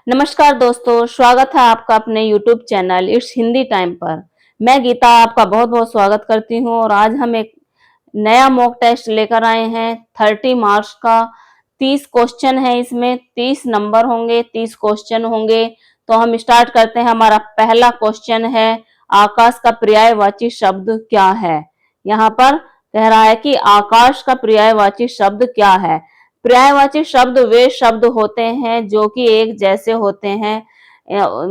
नमस्कार दोस्तों, स्वागत है आपका अपने YouTube channel it's Hindi time पर। मैं गीता आपका बहुत बहुत स्वागत करती हूँ और आज हम एक नया मॉक टेस्ट लेकर आए हैं 30 मार्क्स का। 30 क्वेश्चन है, इसमें 30 नंबर होंगे, 30 क्वेश्चन होंगे। तो हम स्टार्ट करते हैं। हमारा पहला क्वेश्चन है, आकाश का पर्यायवाची शब्द क्या है। यहाँ पर कह रहा है कि आकाश का पर्यायवाची शब्द क्या है। पर्यायवाची शब्द वे शब्द होते हैं जो कि एक जैसे होते हैं,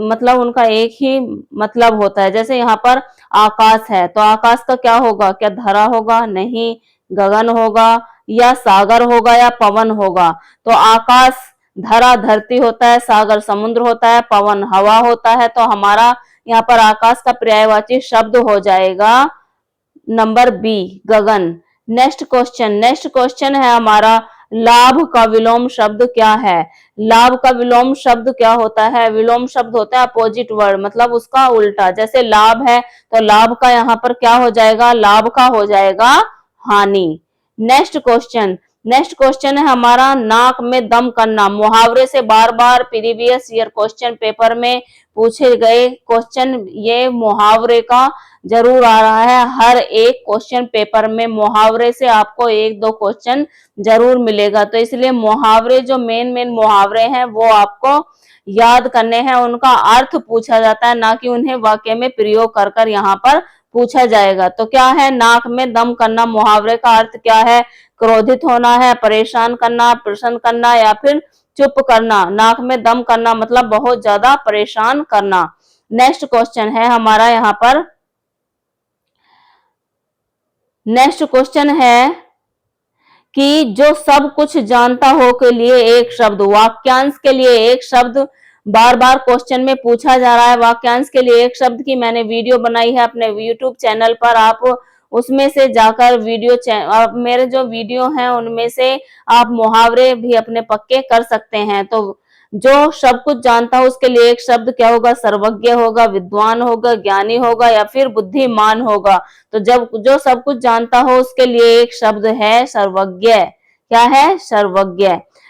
मतलब उनका एक ही मतलब होता है। जैसे यहाँ पर आकाश है तो आकाश का क्या होगा, क्या धरा होगा? नहीं, गगन होगा या सागर होगा या पवन होगा। तो आकाश धरा धरती होता है, सागर समुद्र होता है, पवन हवा होता है। तो हमारा यहाँ पर आकाश का पर्यायवाची शब्द हो जाएगा नंबर बी, गगन। नेक्स्ट क्वेश्चन है हमारा, लाभ का विलोम शब्द क्या है। लाभ का विलोम शब्द क्या होता है? विलोम शब्द होता है अपोजिट वर्ड, मतलब उसका उल्टा। जैसे लाभ है तो लाभ का यहाँ पर क्या हो जाएगा? लाभ का हो जाएगा हानि। नेक्स्ट क्वेश्चन है हमारा, नाक में दम करना। मुहावरे से बार बार प्रीवियस ईयर क्वेश्चन पेपर में पूछे गए क्वेश्चन, ये मुहावरे का जरूर आ रहा है। हर एक क्वेश्चन पेपर में मुहावरे से आपको एक दो क्वेश्चन जरूर मिलेगा। तो इसलिए मुहावरे, जो मेन मेन मुहावरे हैं वो आपको याद करने हैं। उनका अर्थ पूछा जाता है, ना कि उन्हें वाक्य में प्रयोग कर कर यहाँ पर पूछा जाएगा। तो क्या है, नाक में दम करना, मुहावरे का अर्थ क्या है? क्रोधित होना है, परेशान करना, प्रसन्न करना या फिर चुप करना। नाक में दम करना मतलब बहुत ज्यादा परेशान करना। नेक्स्ट क्वेश्चन है हमारा यहाँ पर, नेक्स्ट क्वेश्चन है कि जो सब कुछ जानता हो के लिए एक शब्द, वाक्यांश के लिए एक शब्द बार बार क्वेश्चन में पूछा जा रहा है। वाक्यांश के लिए एक शब्द की मैंने वीडियो बनाई है अपने YouTube चैनल पर, आप उसमें से जाकर मेरे जो वीडियो हैं उनमें से आप मुहावरे भी अपने पक्के कर सकते हैं। तो जो सब कुछ जानता हो उसके लिए एक शब्द क्या होगा? सर्वज्ञ होगा, विद्वान होगा, ज्ञानी होगा या फिर बुद्धिमान होगा। तो जब जो सब कुछ जानता हो उसके लिए एक शब्द है सर्वज्ञ। क्या है? सर्वज्ञ।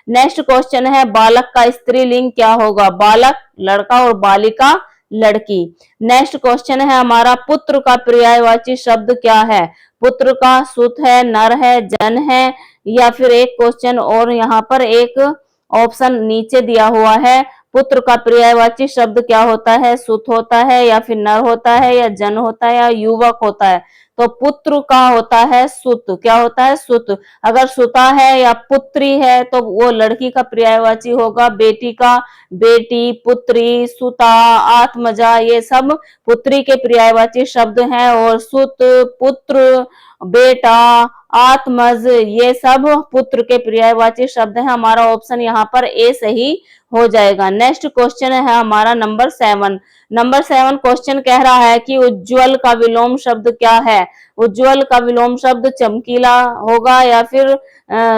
नेक्स्ट क्वेश्चन है, बालक का स्त्रीलिंग क्या होगा? बालक लड़का और बालिका लड़की। नेक्स्ट क्वेश्चन है हमारा, पुत्र का पर्यायवाची शब्द क्या है? पुत्र का सुत है, नर है, जन है या फिर एक क्वेश्चन और यहाँ पर एक ऑप्शन नीचे दिया हुआ है। पुत्र का पर्यायवाची शब्द क्या होता है? सुत होता है या फिर नर होता है या जन होता है या युवक होता है। तो पुत्र का होता है सुत। क्या होता है? सुत। अगर सुता है या पुत्री है तो वो लड़की का पर्यायवाची होगा। बेटी का बेटी, पुत्री, सुता, आत्मजा, ये सब पुत्री के पर्यायवाची शब्द हैं। और सुत, पुत्र, बेटा, आत्मज, ये सब पुत्र के पर्यायवाची शब्द हैं। हमारा ऑप्शन यहाँ पर ए सही हो जाएगा। नेक्स्ट क्वेश्चन है हमारा नंबर 7। नंबर 7 क्वेश्चन कह रहा है कि उज्ज्वल का विलोम शब्द क्या है? उज्ज्वल का विलोम शब्द चमकीला होगा या फिर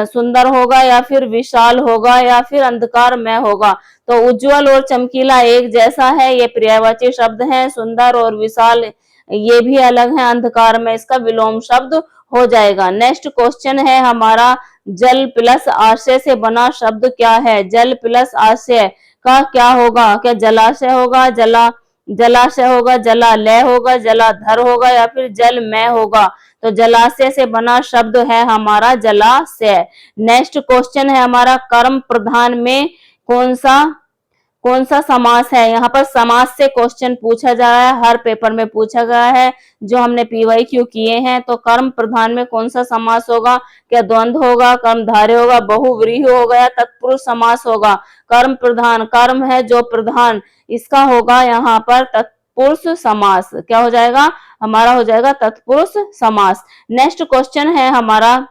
सुंदर होगा या फिर विशाल होगा या फिर अंधकार में होगा। तो उज्ज्वल और चमकीला एक जैसा है, ये पर्यायवाची शब्द है। सुंदर और विशाल ये भी अलग है, अंधकार में इसका विलोम शब्द हो जाएगा। नेक्स्ट क्वेश्चन है हमारा, जल प्लस आशय से बना शब्द क्या है? जल प्लस आशय का क्या होगा? क्या जलाशय होगा, जलाशय होगा, जलालय होगा, जलाधर होगा या फिर जल में होगा। तो जलाशय से बना शब्द है हमारा जलाशय। नेक्स्ट क्वेश्चन है हमारा, कर्म प्रधान में कौन सा समास है? यहाँ पर समास से क्वेश्चन पूछा जा रहा है, हर पेपर में पूछा गया है जो हमने PYQ किए हैं। तो कर्म प्रधान में कौन सा समास होगा? क्या द्वंद्व होगा, कर्मधारय होगा, बहुव्रीहि होगा या तत्पुरुष समास होगा? कर्म प्रधान, कर्म है जो प्रधान, इसका होगा यहाँ पर तत्पुरुष समास। क्या हो जाएगा? हमारा हो जाएगा तत्पुरुष समास। नेक्स्ट क्वेश्चन है हमारा,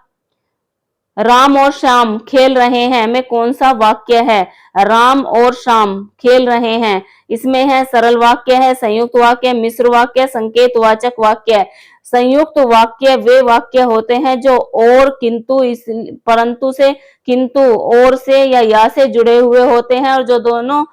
राम और श्याम खेल रहे हैं में कौन सा वाक्य है? राम और श्याम खेल रहे हैं, इसमें है सरल वाक्य है, संयुक्त वाक्य, मिश्र वाक्य, संकेतवाचक वाक्य। संयुक्त वाक्य वे वाक्य होते हैं जो और, किंतु, इस, परंतु से, किंतु, और से या से जुड़े हुए होते हैं, और जो दोनों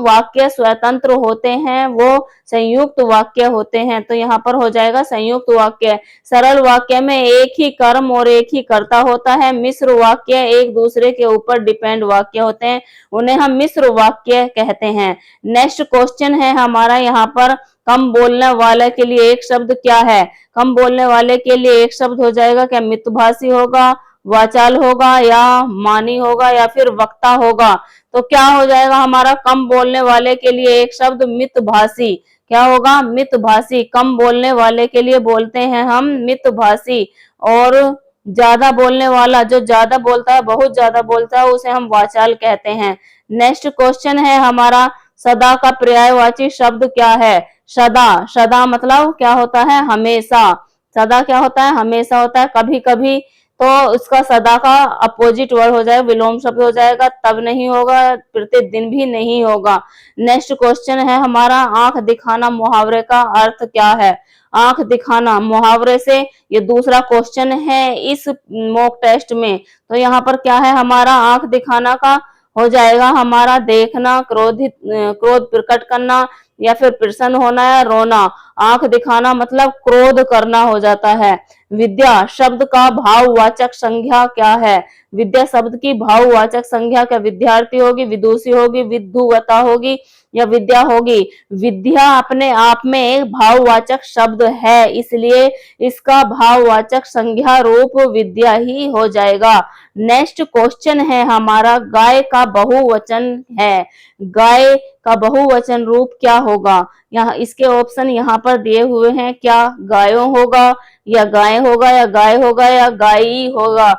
वाक्य स्वतंत्र होते हैं वो संयुक्त वाक्य होते हैं। तो यहाँ पर हो जाएगा संयुक्त वाक्य। सरल वाक्य में एक ही कर्म और एक ही कर्ता होता है। मिश्र वाक्य एक दूसरे के ऊपर डिपेंड वाक्य होते हैं, उन्हें हम मिश्र वाक्य कहते हैं। नेक्स्ट क्वेश्चन है हमारा यहाँ पर, कम बोलने वाले के लिए एक शब्द क्या है? कम बोलने वाले के लिए एक शब्द हो जाएगा क्या? मितभाषी होगा, वाचाल होगा, या मानी होगा, या फिर वक्ता होगा? तो क्या हो जाएगा हमारा कम बोलने वाले के लिए एक शब्द? मितभाषी। क्या होगा? मितभाषी। कम बोलने वाले के लिए बोलते हैं हम मितभाषी। और ज्यादा बोलने वाला, जो ज्यादा बोलता है, बहुत ज्यादा बोलता है, उसे हम वाचाल कहते हैं। नेक्स्ट क्वेश्चन है हमारा, सदा का पर्यायवाची शब्द क्या है? सदा। सदा मतलब क्या होता है? हमेशा। सदा क्या होता है? हमेशा होता है। कभी कभी तो उसका सदा का अपोजिट वर्ड हो जाएगा, विलोम शब्द हो जाएगा, तब नहीं होगा, प्रतिदिन भी नहीं होगा। नेक्स्ट क्वेश्चन है हमारा, आंख दिखाना मुहावरे का अर्थ क्या है? आंख दिखाना मुहावरे से, ये दूसरा क्वेश्चन है इस मॉक टेस्ट में। तो यहाँ पर क्या है हमारा, आंख दिखाना का हो जाएगा हमारा देखना, क्रोध प्रकट करना, या फिर प्रसन्न होना या रोना। आंख दिखाना मतलब क्रोध करना हो जाता है। विद्या शब्द का भाववाचक संज्ञा क्या है? विद्या शब्द की भाववाचक संज्ञा क्या? विद्यार्थी होगी, विदुषी होगी, विद्वता होगी, या विद्या होगी? विद्या अपने आप में एक भाववाचक शब्द है, इसलिए इसका भाववाचक संज्ञा रूप विद्या ही हो जाएगा। नेक्स्ट क्वेश्चन है हमारा, गाय का बहुवचन है। गाय का बहुवचन रूप क्या होगा? यहाँ इसके ऑप्शन यहाँ पर दिए हुए हैं, क्या गायों होगा, या गाय होगा, या गाय होगा, या गायी होगा?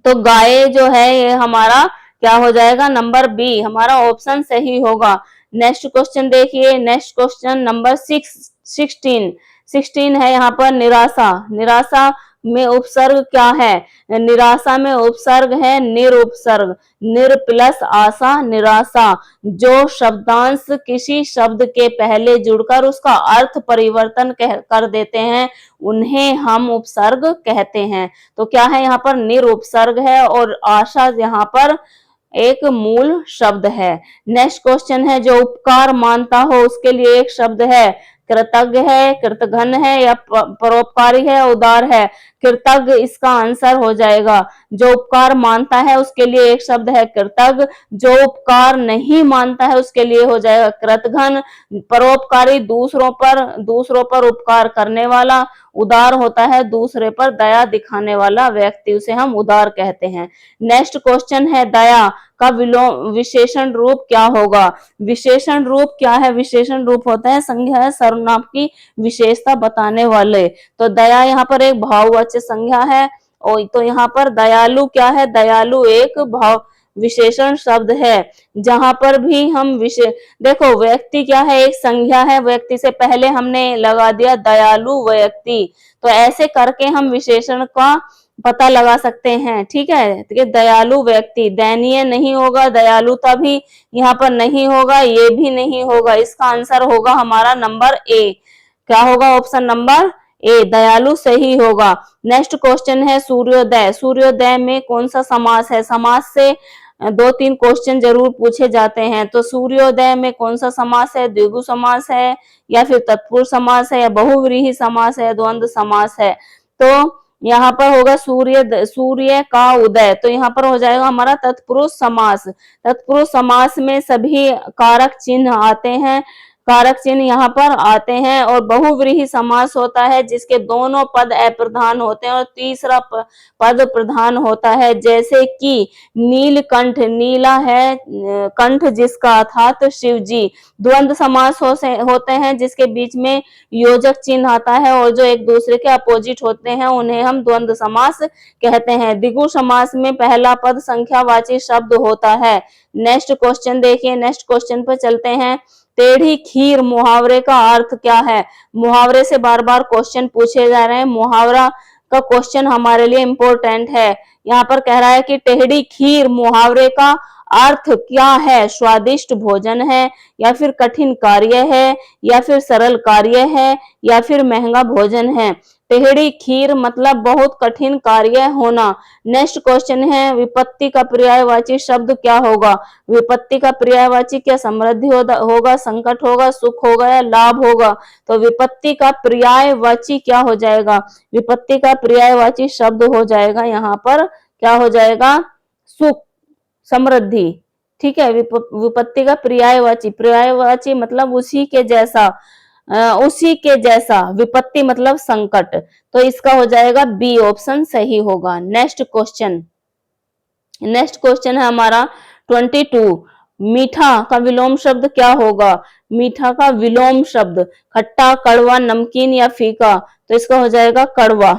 तो गाय जो है ये हमारा क्या हो जाएगा? नंबर बी हमारा ऑप्शन सही होगा। नेक्स्ट क्वेश्चन देखिए, नेक्स्ट क्वेश्चन नंबर 16 है यहाँ पर, निराशा। निराशा में उपसर्ग क्या है? निराशा में उपसर्ग है निरुपसर्ग। निर प्लस आशा, निराशा। जो शब्दांश किसी शब्द के पहले जुड़कर उसका अर्थ परिवर्तन कर देते हैं, उन्हें हम उपसर्ग कहते हैं। तो क्या है यहाँ पर? निरुपसर्ग है, और आशा यहाँ पर एक मूल शब्द है। नेक्स्ट क्वेश्चन है, जो उपकार मानता हो उसके लिए एक शब्द है। कृतज्ञ है, कृतघ्न है, या परोपकारी है, उदार है? कृतज्ञ इसका आंसर हो जाएगा। जो उपकार मानता है उसके लिए एक शब्द है कृतज्ञ, जो उपकार नहीं मानता है उसके लिए हो जाएगा कृतघ्न। परोपकारी दूसरों पर उपकार करने वाला, उदार होता है दूसरे पर दया दिखाने वाला व्यक्ति, उसे हम उदार कहते हैं। नेक्स्ट क्वेश्चन है, दया का विशेषण रूप क्या होगा? विशेषण रूप क्या है? विशेषण रूप होता है संज्ञा है सर्वनाम की विशेषता बताने वाले। तो दया यहाँ पर एक भाववाचक संज्ञा है। और तो यहाँ पर दयालु क्या है? दयालु एक भाव विशेषण शब्द है। जहां पर भी हम देखो, व्यक्ति क्या है? एक संज्ञा है, व्यक्ति से पहले हमने लगा दिया दयालु व्यक्ति, तो ऐसे करके हम विशेषण का पता लगा सकते हैं। ठीक है, तो दयालु व्यक्ति, दयनीय नहीं होगा, दयालुता भी यहाँ पर नहीं होगा, ये भी नहीं होगा। इसका आंसर होगा हमारा नंबर ए। क्या होगा? ऑप्शन नंबर ए, दयालु सही होगा। नेक्स्ट क्वेश्चन है, सूर्योदय। सूर्योदय में कौन सा समास है? समास से 2-3 क्वेश्चन जरूर पूछे जाते हैं। तो सूर्योदय में कौन सा समास है? द्विगु समास है, या फिर तत्पुरुष समास है, या बहुव्रीहि समास है, द्वंद्व समास है? तो यहाँ पर होगा सूर्य का उदय, तो यहाँ पर हो जाएगा हमारा तत्पुरुष समास। तत्पुरुष समास में सभी कारक चिन्ह आते हैं, कारक चिन्ह यहाँ पर आते हैं। और बहुव्रीहि समास होता है जिसके दोनों पद अप्रधान होते हैं और तीसरा पद प्रधान होता है। जैसे कि नीलकंठ, नीला है कंठ जिसका, अर्थात शिव जी। द्वंद्व समास होते हैं जिसके बीच में योजक चिन्ह आता है और जो एक दूसरे के अपोजिट होते हैं, उन्हें हम द्वंद्व समास कहते हैं। द्विगु समास में पहला पद संख्यावाची शब्द होता है। नेक्स्ट क्वेश्चन देखिए, नेक्स्ट क्वेश्चन पर चलते हैं। टेढ़ी खीर मुहावरे का अर्थ क्या है? मुहावरे से बार बार क्वेश्चन पूछे जा रहे हैं, मुहावरा का क्वेश्चन हमारे लिए इंपॉर्टेंट है। यहाँ पर कह रहा है कि टेढ़ी खीर मुहावरे का अर्थ क्या है, स्वादिष्ट भोजन है, या फिर कठिन कार्य है, या फिर सरल कार्य है, या फिर महंगा भोजन है। टेढ़ी खीर मतलब बहुत कठिन कार्य होना। नेक्स्ट क्वेश्चन है, विपत्ति का पर्यायवाची शब्द क्या होगा। विपत्ति का पर्यायवाची क्या समृद्धि होगा, संकट होगा, सुख होगा या लाभ होगा। तो विपत्ति का पर्यायवाची क्या हो जाएगा, विपत्ति का पर्यायवाची शब्द हो जाएगा यहाँ पर क्या हो जाएगा, सुख, समृद्धि। ठीक है, विपत्ति का पर्यायवाची, पर्यायवाची मतलब उसी के जैसा, उसी के जैसा, विपत्ति मतलब संकट। तो इसका हो जाएगा बी ऑप्शन सही होगा। नेक्स्ट क्वेश्चन, नेक्स्ट क्वेश्चन है हमारा 22, मीठा का विलोम शब्द क्या होगा। मीठा का विलोम शब्द, खट्टा, कड़वा, नमकीन या फीका। तो इसका हो जाएगा कड़वा।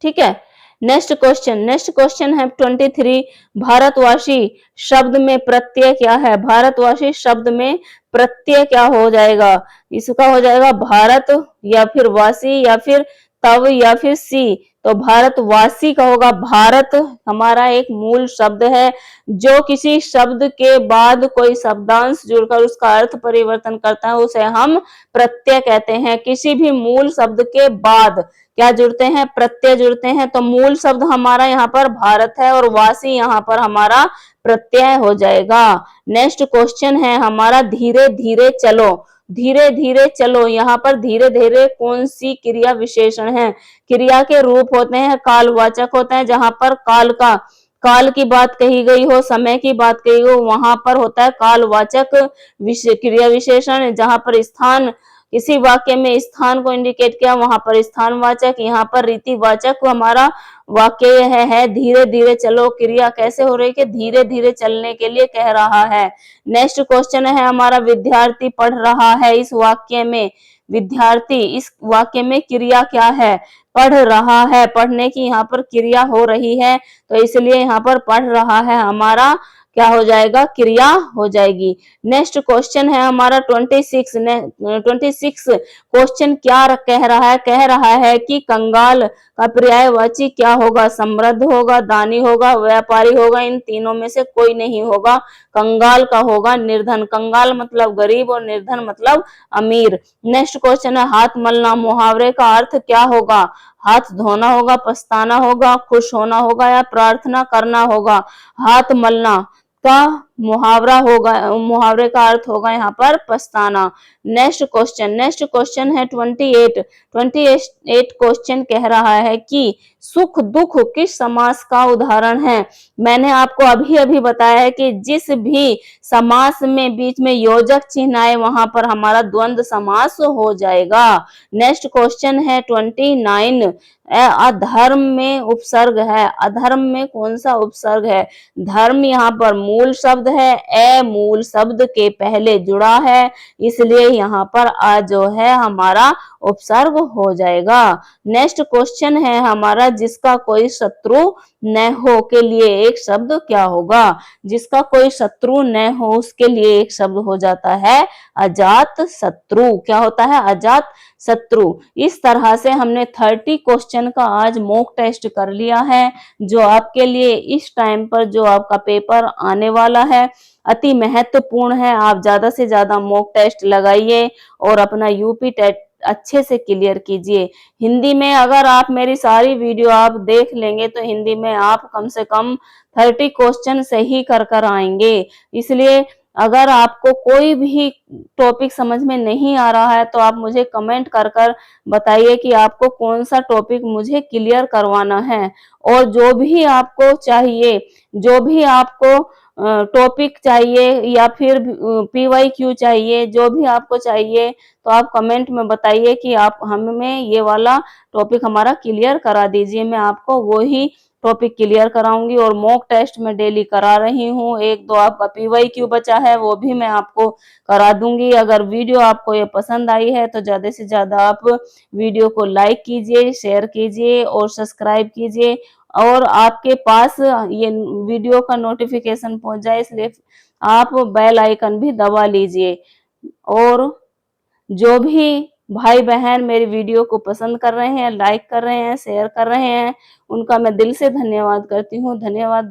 ठीक है, नेक्स्ट क्वेश्चन, नेक्स्ट क्वेश्चन है 23, भारतवासी शब्द में प्रत्यय क्या है। भारतवासी शब्द में प्रत्यय क्या हो जाएगा, इसका हो जाएगा भारत, या फिर वासी, या फिर तव, या फिर सी। तो भारतवासी का होगा। भारत हमारा एक मूल शब्द है, जो किसी शब्द के बाद कोई शब्दांश जुड़कर उसका अर्थ परिवर्तन करता है, उसे हम प्रत्यय कहते हैं। किसी भी मूल शब्द के बाद क्या जुड़ते हैं, प्रत्यय जुड़ते हैं। तो मूल शब्द हमारा यहाँ पर भारत है और वासी यहाँ पर हमारा प्रत्यय हो जाएगा। नेक्स्ट क्वेश्चन है हमारा धीरे धीरे चलो। धीरे धीरे चलो, यहाँ पर धीरे धीरे कौन सी क्रिया विशेषण है। क्रिया के रूप होते हैं, कालवाचक होते हैं। जहां पर काल की बात कही गई हो, समय की बात कही हो, वहां पर होता है कालवाचक क्रिया विशेषण। जहां पर स्थान, किसी वाक्य में स्थान को इंडिकेट किया, वहां पर स्थानवाचक। यहाँ पर रीतिवाचक हमारा वाक्य है धीरे धीरे चलो। क्रिया कैसे हो रही है, धीरे धीरे चलने के लिए कह रहा है। नेक्स्ट क्वेश्चन है हमारा, विद्यार्थी पढ़ रहा है। इस वाक्य में विद्यार्थी, इस वाक्य में क्रिया क्या है, पढ़ रहा है। पढ़ने की यहाँ पर क्रिया हो रही है, तो इसलिए यहाँ पर पढ़ रहा है हमारा क्या हो जाएगा, क्रिया हो जाएगी। नेक्स्ट क्वेश्चन है हमारा 26। 26 क्वेश्चन क्या कह रहा है कि कंगाल का पर्यायवाची क्या होगा, समृद्ध होगा, दानी होगा, व्यापारी होगा। इन तीनों में से कोई नहीं होगा। कंगाल का होगा निर्धन। कंगाल मतलब गरीब और निर्धन मतलब अमीर। नेक्स्ट क्वेश्चन है, हाथ मलना मुहावरे का अर्थ क्या होगा। हाथ धोना होगा, पछताना होगा, खुश होना होगा या प्रार्थना करना होगा। हाथ मलना का मुहावरा होगा, मुहावरे का अर्थ होगा यहाँ पर पछताना। नेक्स्ट क्वेश्चन है 28। 28 क्वेश्चन कह रहा है कि सुख दुख किस समास का उदाहरण है। मैंने आपको अभी अभी बताया है कि जिस भी समास में बीच में योजक चिन्ह आए, वहां पर हमारा द्वंद्व समास हो जाएगा। नेक्स्ट क्वेश्चन है 29, अधर्म में उपसर्ग है। अधर्म में कौन सा उपसर्ग है। धर्म यहाँ पर मूल शब्द है, ए मूल शब्द के पहले जुड़ा है, इसलिए यहाँ पर आ जो है हमारा उपसर्ग हो जाएगा। नेक्स्ट क्वेश्चन है हमारा, जिसका कोई शत्रु न हो के लिए एक शब्द क्या होगा। जिसका कोई शत्रु न हो उसके लिए एक शब्द हो जाता है अजात शत्रु। क्या होता है, अजात शत्रु। इस तरह से हमने 30 क्वेश्चन का आज मॉक टेस्ट कर लिया है, जो आपके लिए इस टाइम पर जो आपका पेपर आने वाला है अति महत्वपूर्ण है। आप ज्यादा से ज्यादा मॉक टेस्ट लगाइए और अपना यूपी टेट अच्छे से क्लियर कीजिए। हिंदी में अगर आप मेरी सारी वीडियो आप देख लेंगे तो हिंदी में आप कम से कम 30 क्वेश्चन सही कर कर आएंगे। इसलिए अगर आपको कोई भी टॉपिक समझ में नहीं आ रहा है तो आप मुझे कमेंट कर कर बताइए कि आपको कौन सा टॉपिक मुझे क्लियर करवाना है। और जो भी आपको चाहिए, जो भी आपको टॉपिक चाहिए या फिर PYQ चाहिए, जो भी आपको चाहिए तो आप कमेंट में बताइए कि आप हमें ये वाला टॉपिक हमारा क्लियर करा दीजिए। मैं आपको वो ही टॉपिक क्लियर कराऊंगी। और मॉक टेस्ट में डेली करा रही हूँ। एक दो आपका PYQ बचा है वो भी मैं आपको करा दूंगी। अगर वीडियो आपको ये पसंद आई है तो ज्यादा से ज्यादा आप वीडियो को लाइक कीजिए, शेयर कीजिए और सब्सक्राइब कीजिए, और आपके पास ये वीडियो का नोटिफिकेशन पहुंच जाए इसलिए आप बेल आइकन भी दबा लीजिए। और जो भी भाई बहन मेरी वीडियो को पसंद कर रहे हैं, लाइक कर रहे हैं, शेयर कर रहे हैं, उनका मैं दिल से धन्यवाद करती हूँ। धन्यवाद।